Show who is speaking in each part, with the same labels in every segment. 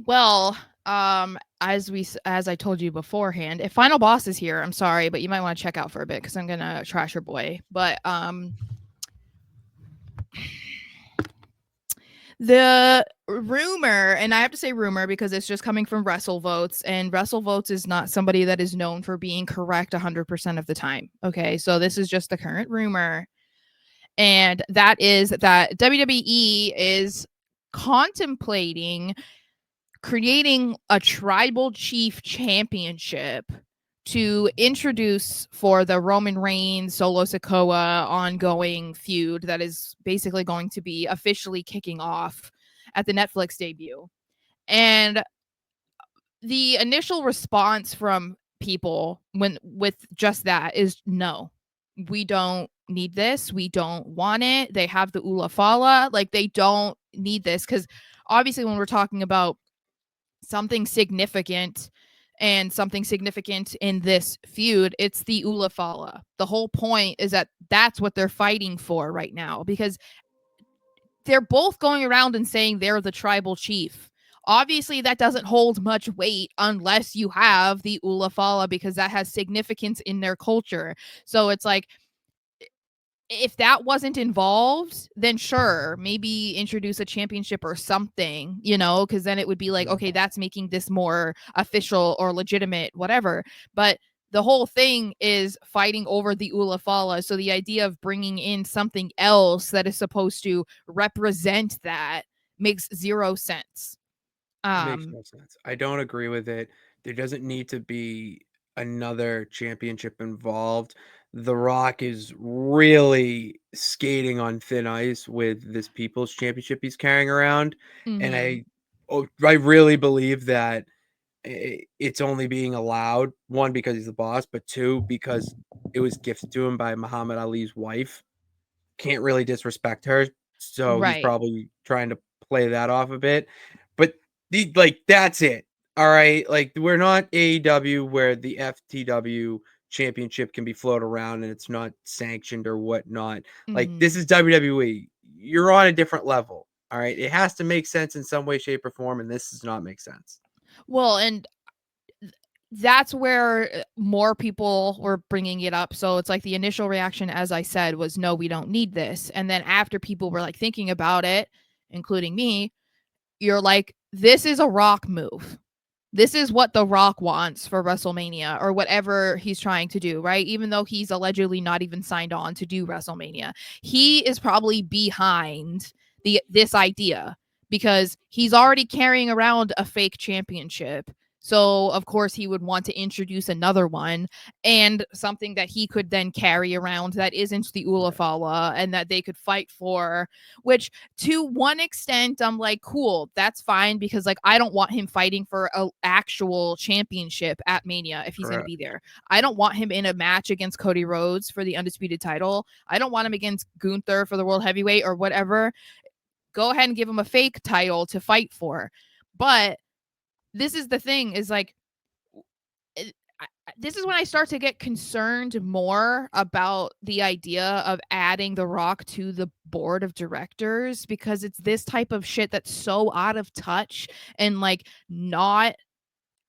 Speaker 1: Well, as I told you beforehand, if Final Boss is here, I'm sorry, but you might want to check out for a bit because I'm gonna trash your boy. But the rumor, and I have to say rumor because it's just coming from WrestleVotes, and WrestleVotes is not somebody that is known for being correct 100% of the time. Okay, so this is just the current rumor, and that is that WWE is contemplating creating a tribal chief championship to introduce for the Roman Reigns Solo Sikoa ongoing feud that is basically going to be officially kicking off at the Netflix debut. And the initial response from people when with just that is no. We don't need this. We don't want it. They have the Ula Fala. Like they don't need this cuz obviously when we're talking about something significant and something significant in this feud, it's the Ula Fala. The whole point is that that's what they're fighting for right now because they're both going around and saying they're the tribal chief. Obviously, that doesn't hold much weight unless you have the Ula Fala because that has significance in their culture. So it's like if that wasn't involved, then sure, maybe introduce a championship or something, because then it would be like, okay, that's making this more official or legitimate, whatever. But the whole thing is fighting over the Ula Fala. So the idea of bringing in something else that is supposed to represent that makes zero sense.
Speaker 2: It makes
Speaker 1: Um,
Speaker 2: no sense. I don't agree with it. There doesn't need to be another championship involved. The Rock is really skating on thin ice with this People's Championship he's carrying around, and
Speaker 1: mhm.
Speaker 2: I really believe that it's only being allowed, one, because he's the boss, but two, because it was gifted to him by Muhammad Ali's wife. Can't really disrespect her, so he's
Speaker 1: Right.
Speaker 2: probably trying to play that off a bit. But that's it. All right, like we're not AEW where the FTW championship can be floated around and it's not sanctioned or whatnot. Like this
Speaker 1: Mhm.
Speaker 2: is WWE. You're on a different level. All right, it has to make sense in some way, shape, or form, and this does not make sense.
Speaker 1: Well, and that's where more people were bringing it up. So it's like the initial reaction, as I said, was no, we don't need this. And then after people were like thinking about it, including me, you're like, this is a Rock move. This is what The Rock wants for WrestleMania or whatever he's trying to do, right? Even though he's allegedly not even signed on to do WrestleMania, he is probably behind this idea because he's already carrying around a fake championship. So, of course, he would want to introduce another one and something that he could then carry around that isn't the
Speaker 2: Yeah.
Speaker 1: Ulafala and that they could fight for, which to one extent I'm like cool, that's fine because like I don't want him fighting for a actual championship at Mania if he's going to be
Speaker 2: Correct.
Speaker 1: there. I don't want him in a match against Cody Rhodes for the undisputed title. I don't want him against Gunther for the world heavyweight or whatever. Go ahead and give him a fake title to fight for. But this is the thing is like this is when I start to get concerned more about the idea of adding The Rock to the board of directors because it's this type of shit that's so out of touch and like not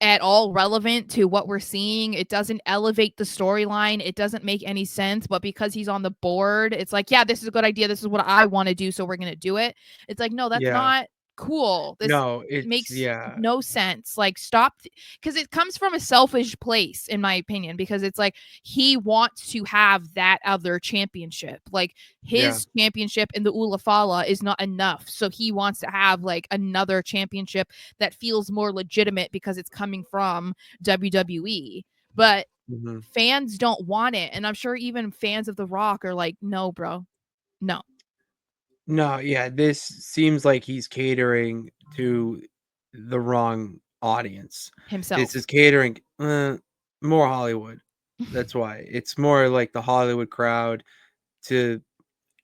Speaker 1: at all relevant to what we're seeing. It doesn't elevate the storyline. It doesn't make any sense. But because he's on the board, it's like, yeah, this is a good idea. This is what I want to do. So we're going to do it. It's like, no, that's
Speaker 2: Yeah.
Speaker 1: not cool. This
Speaker 2: No, it's
Speaker 1: makes
Speaker 2: yeah.
Speaker 1: no sense. Like, stop. Because it comes from a selfish place, in my opinion, because it's like he wants to have that other championship. Like,
Speaker 2: Yeah.
Speaker 1: his championship in the Ulafala is not enough. So he wants to have like another championship that feels more legitimate because it's coming from WWE. But
Speaker 2: Mhm.
Speaker 1: fans don't want it. And I'm sure even fans of The Rock are like, no, bro, no,
Speaker 2: No, yeah, this seems like he's catering to the wrong audience. This is
Speaker 1: himself.
Speaker 2: catering more Hollywood. That's why. It's more like the Hollywood crowd to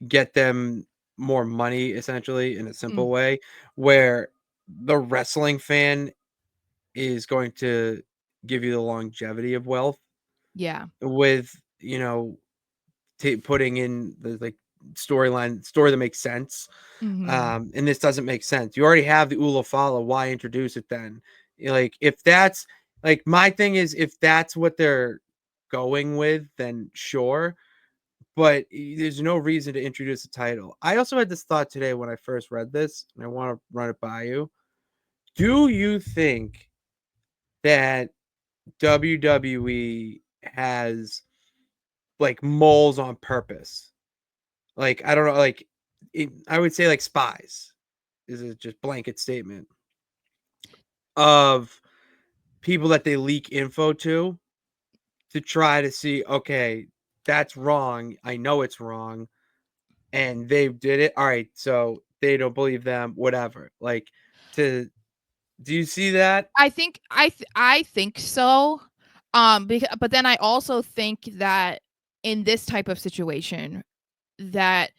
Speaker 2: get them more money essentially in a
Speaker 1: Mm,
Speaker 2: simple way, where the wrestling fan is going to give you the longevity of wealth
Speaker 1: yeah.
Speaker 2: with, putting in the like story that makes sense.
Speaker 1: Mhm.
Speaker 2: And this doesn't make sense. You already have the Ulafala. Why introduce it then? Like, if that's like my thing is, if that's what they're going with, then sure. But there's no reason to introduce a title. I also had this thought today when I first read this, and I want to run it by you. Do you think that WWE has like moles on purpose? Like, I don't know, like I would say like spies is a just blanket statement of people that they leak info to try to see, okay, that's wrong. I know it's wrong. And they did it. All right. So they don't believe them, whatever. Like, to do you see that?
Speaker 1: I think so. But then I also think that in this type of situation, that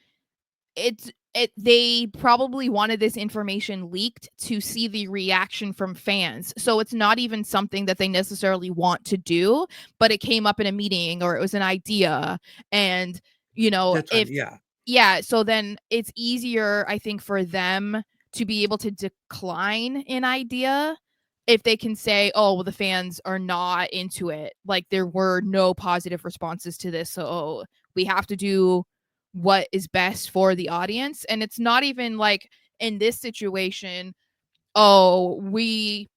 Speaker 1: they probably wanted this information leaked to see the reaction from fans. So it's not even something that they necessarily want to do, but it came up in a meeting or it was an idea. And,
Speaker 2: That's what,
Speaker 1: if,
Speaker 2: yeah.
Speaker 1: yeah, so then it's easier, I think, for them to be able to decline an idea if they can say, oh, well, the fans are not into it. Like, there were no positive responses to this. So we have to do what is best for the audience. And it's not even like in this situation, oh, we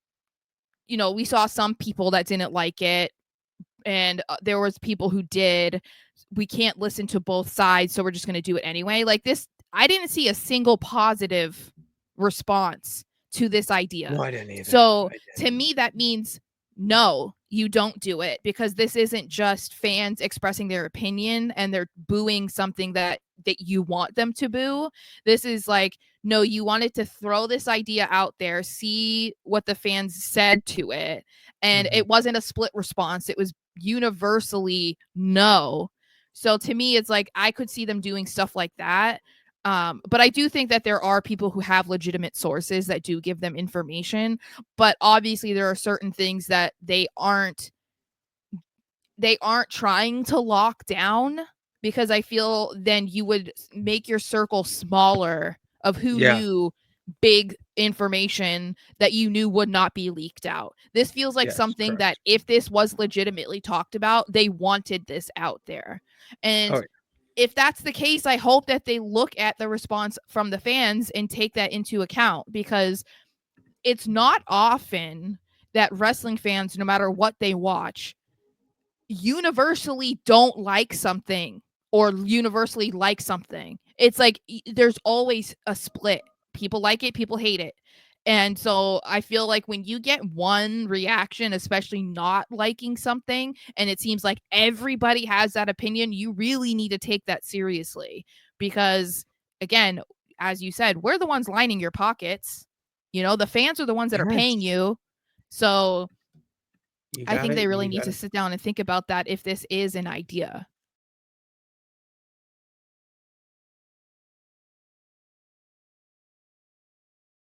Speaker 1: saw some people that didn't like it, and there was people who did. We can't listen to both sides, so we're just going to do it anyway. Like this, I didn't see a single positive response to this
Speaker 2: No,
Speaker 1: idea.
Speaker 2: I didn't either.
Speaker 1: So
Speaker 2: I
Speaker 1: to
Speaker 2: didn't.
Speaker 1: me, that means no, you don't do it, because this isn't just fans expressing their opinion and they're booing something that you want them to boo. This is like, no, you wanted to throw this idea out there, see what the fans said to it, and
Speaker 2: Mhm.
Speaker 1: it wasn't a split response. It was universally no. So to me, it's like I could see them doing stuff like that. But I do think that there are people who have legitimate sources that do give them information. But obviously, there are certain things that they aren't trying to lock down, because I feel then you would make your circle smaller of who
Speaker 2: Yeah.
Speaker 1: knew big information that you knew would not be leaked out. This feels like
Speaker 2: Yes,
Speaker 1: something that
Speaker 2: correct.
Speaker 1: if this was legitimately talked about, they wanted this out there.
Speaker 2: Oh,
Speaker 1: And
Speaker 2: yeah.
Speaker 1: if that's the case, I hope that they look at the response from the fans and take that into account, because it's not often that wrestling fans, no matter what they watch, universally don't like something or universally like something. It's like there's always a split. People like it, people hate it. And so I feel like when you get one reaction, especially not liking something, and it seems like everybody has that opinion, you really need to take that seriously. Because, again, as you said, we're the ones lining your pockets. The fans are the ones that are paying
Speaker 2: Yes.
Speaker 1: you. So
Speaker 2: You
Speaker 1: I
Speaker 2: got
Speaker 1: think they
Speaker 2: it.
Speaker 1: really
Speaker 2: You
Speaker 1: need
Speaker 2: got
Speaker 1: to
Speaker 2: it.
Speaker 1: sit down and think about that if this is an idea.